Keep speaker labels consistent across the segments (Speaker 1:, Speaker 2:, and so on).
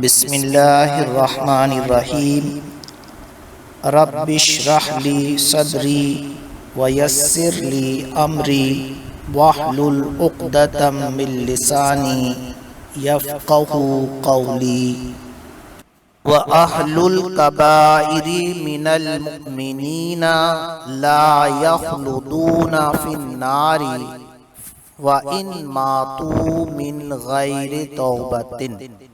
Speaker 1: بسم اللہ الرحمن الرحیم رب اشرح لی صدری ویسر لی امری واحلل عقدۃ من لسانی یفقہوا قولی وَأَهْلُ الْكَبَائِرِ مِنَ الْمُؤْمِنِينَ لَا يَخْلُدُونَ فِي النَّارِ وَإِنْ مَاتُوا مِنْ غَيْرِ تَوْبَةٍ۔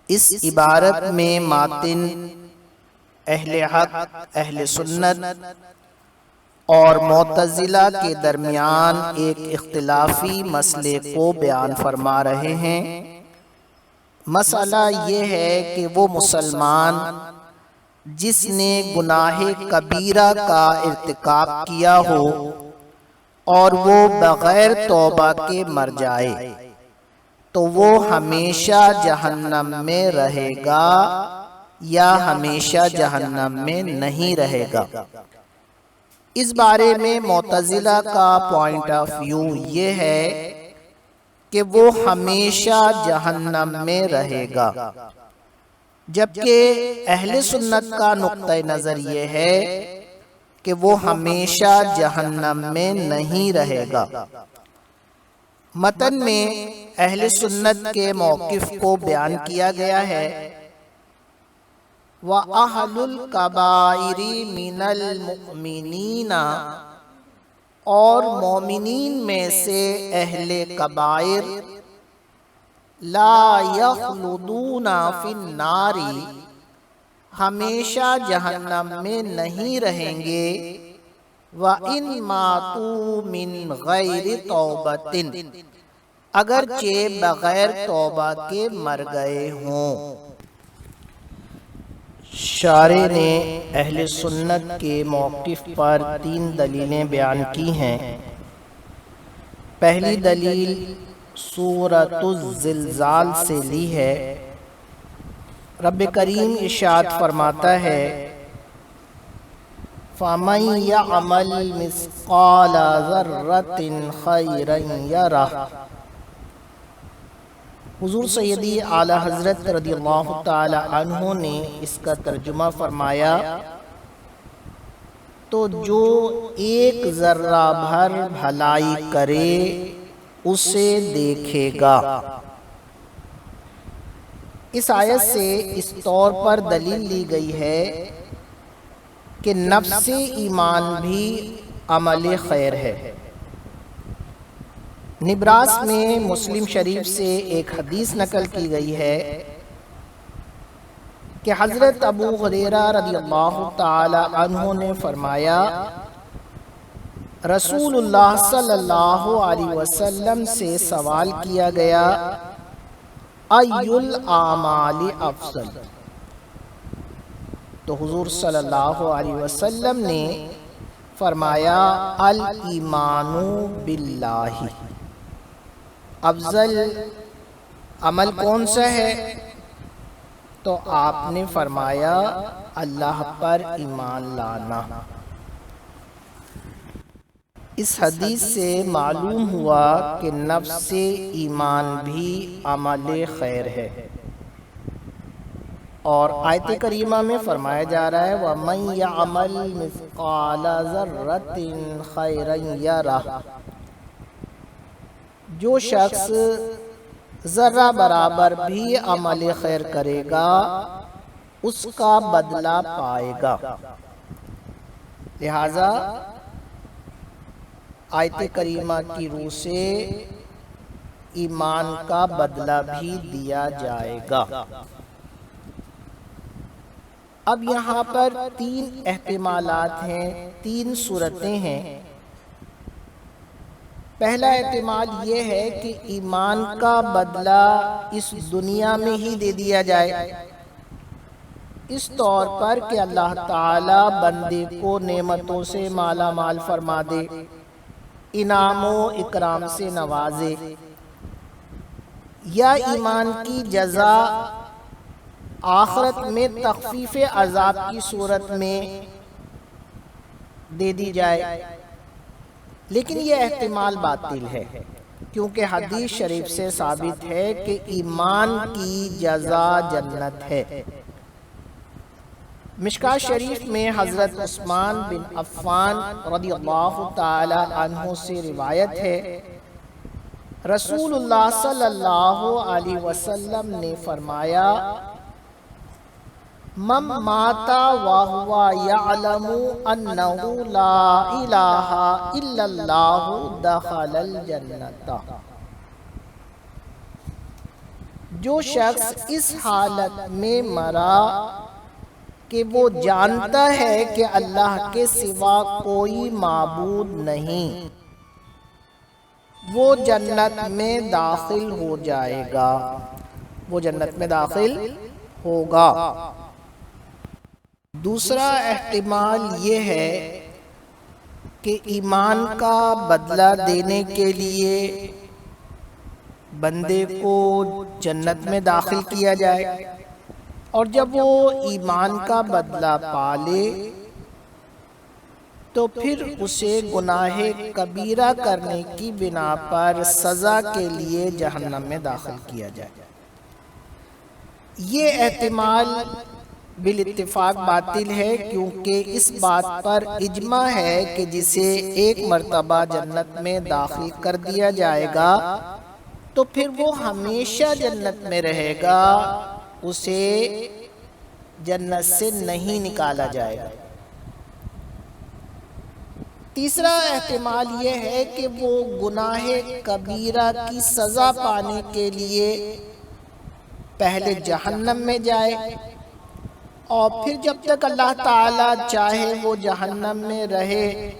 Speaker 1: اس عبارت میں ماتن اہل حق، اہل سنت اور معتزلہ کے درمیان ایک اختلافی مسئلے کو بیان فرما رہے ہیں۔ مسئلہ یہ ہے کہ وہ مسلمان جس نے گناہ کبیرہ کا ارتکاب کیا ہو اور وہ بغیر توبہ کے مر جائے تو وہ ہمیشہ جہنم میں رہے گا یا ہمیشہ جہنم میں نہیں رہے گا۔ اس بارے میں معتزلہ کا پوائنٹ آف ویو یہ ہے کہ وہ ہمیشہ جہنم میں رہے گا، جبکہ اہل سنت کا نقطہ نظر یہ ہے کہ وہ ہمیشہ جہنم میں نہیں رہے گا۔ متن میں اہل سنت کے موقف کو بیان کیا گیا ہے وَأَهْلُ الْكَبَائِرِ مِنَ الْمُؤْمِنِينَ، اور مومنین میں سے اہل کبائر لا یخلدون فی النار، ہمیشہ جہنم میں نہیں رہیں گے، وَإِن مَاتُوا مِنْ غَيْرِ تَوْبَةٍ، اگرچہ بغیر توبہ کے مر گئے ہوں۔ شارح نے اہل سنت کے موقف پر 3 دلیلیں بیان کی ہیں۔ پہلی دلیل سورۃ الزلزال سے لی ہے۔ رب کریم ارشاد فرماتا ہے فَمَن يَعْمَلْ مِثْقَالَ ذَرَّةٍ خَيْرًا يَرَهُ۔ حضور سیدی اعلی حضرت رضی اللہ تعالی عنہ نے اس کا ترجمہ فرمایا تو جو ایک ذرہ بھر بھلائی کرے اسے دیکھے گا۔ اس آیت سے اس طور پر دلیل لی گئی ہے کہ نفس ایمان بھی عمل خیر ہے۔ نبراس میں مسلم شریف سے ایک حدیث نقل کی گئی ہے کہ حضرت ابو ہریرہ رضی اللہ تعالی عنہ نے فرمایا رسول اللہ صلی اللہ علیہ وسلم سے سوال کیا گیا ای الاعمال افضل، تو حضور صلی اللہ علیہ وسلم نے فرمایا الایمان باللہ، افضل عمل کون سا ہے؟ تو آپ نے فرمایا اللہ پر ایمان لانا۔ اس حدیث سے معلوم ہوا کہ نفس ایمان بھی عمل خیر ہے، اور آیت کریمہ میں فرمایا جا رہا ہے وَمَن يَعْمَلْ مِثْقَالَ ذَرَّةٍ خَيْرًا يَرَهُ، جو شخص ذرہ برابر بھی عمل خیر کرے گا اس کا بدلہ پائے گا۔ لہذا آیت کریمہ کی روح سے ایمان کا بدلہ بھی دیا جائے گا۔ اب یہاں پر 3 احتمالات ہیں، 3 صورتیں ہیں۔ پہلا احتمال یہ ہے کہ ایمان کا بدلہ اس دنیا میں ہی دے دیا جائے، اس طور پر کہ اللہ تعالی بندے کو نعمتوں سے مالا مال فرما دے، انعام و اکرام سے نوازے، یا ایمان کی جزا آخرت میں تخفیف عذاب کی صورت میں دے دی جائے، لیکن یہ احتمال باطل ہے۔ کیونکہ حدیث شریف سے ثابت ہے کہ ایمان کی جزا جنت ہے۔ مشکوٰۃ شریف میں حضرت عثمان بن عفان رضی اللہ تعالی عنہ سے روایت ہے، رسول اللہ صلی اللہ علیہ وسلم نے فرمایا، من مات وهو يعلم انه لا الہ الا اللہ دخل الجنۃ۔ جو شخص اس حالت میں مرا کہ وہ جانتا ہے کہ اللہ کے سوا کوئی معبود نہیں، وہ جنت میں داخل ہو جائے گا، وہ جنت میں داخل ہوگا۔ دوسرا احتمال یہ ہے کہ ایمان کا بدلہ دینے کے لیے بندے کو جنت میں داخل کیا جائے، اور جب وہ ایمان کا بدلہ پالے تو پھر اسے گناہ کبیرہ کرنے کی بنا پر سزا کے لیے جہنم میں داخل کیا جائے۔ یہ احتمال بالاتفاق باطل ہے، کیونکہ اس بات پر اجماع ہے کہ جسے ایک مرتبہ جنت میں داخل کر دیا جائے گا تو پھر وہ ہمیشہ جنت میں رہے گا، اسے جنت سے نہیں نکالا جائے گا۔ تیسرا احتمال یہ ہے کہ وہ گناہ کبیرہ کی سزا پانے کے لیے پہلے جہنم میں جائے، اور پھر جب تک اللہ تعالیٰ چاہے وہ جہنم میں رہے،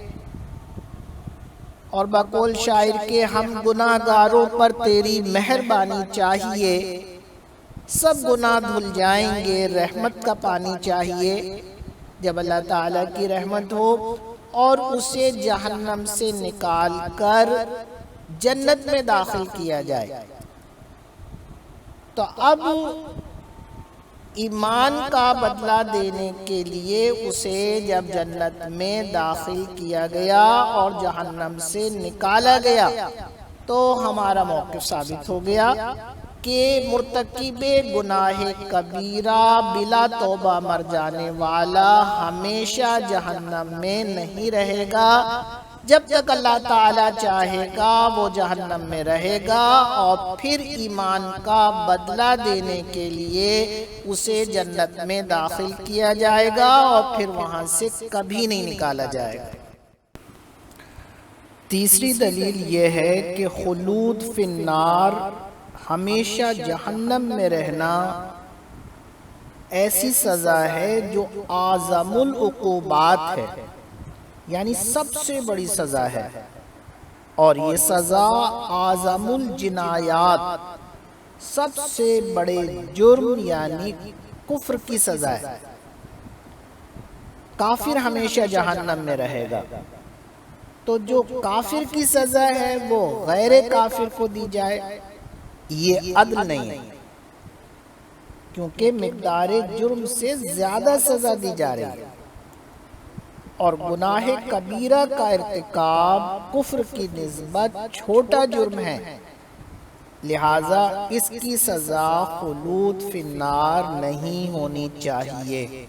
Speaker 1: اور بقول شاعر کے ہم گناہ گاروں پر تیری مہربانی چاہیے، سب گناہ دھل جائیں گے، رحمت کا پانی چاہیے۔ جب اللہ تعالیٰ کی رحمت ہو اور اسے جہنم سے نکال کر جنت میں داخل کیا جائے، تو اب ایمان کا بدلہ دینے کے لیے اسے جب جنت میں داخل کیا گیا اور جہنم سے نکالا گیا تو ہمارا موقف ثابت ہو گیا کہ مرتکب گناہ کبیرہ بلا توبہ مر جانے والا ہمیشہ جہنم میں نہیں رہے گا، جب تک اللہ تعالیٰ چاہے گا وہ جہنم میں رہے گا، اور پھر ایمان کا بدلہ دینے کے لیے اسے جنت میں داخل کیا جائے گا، اور پھر وہاں سے کبھی نہیں نکالا جائے گا۔ تیسری دلیل یہ ہے کہ خلود فی النار، ہمیشہ جہنم میں رہنا، ایسی سزا ہے جو اعظم العقوبات ہے، یعنی سب سے بڑی سزا ہے، اور یہ سزا اعظم الجنایات، سب سے بڑے جرم یعنی کفر کی سزا ہے۔ کافر ہمیشہ جہنم میں رہے گا، تو جو کافر کی سزا ہے وہ غیر کافر کو دی جائے، یہ عدل نہیں ہے، کیونکہ مقدار جرم سے زیادہ سزا دی جا رہی ہے، اور گناہ کبیرہ کا ارتکاب کفر کی نسبت چھوٹا جرم ہے، لہٰذا اس کی سزا خلود فی النار نہیں ہونی چاہیے۔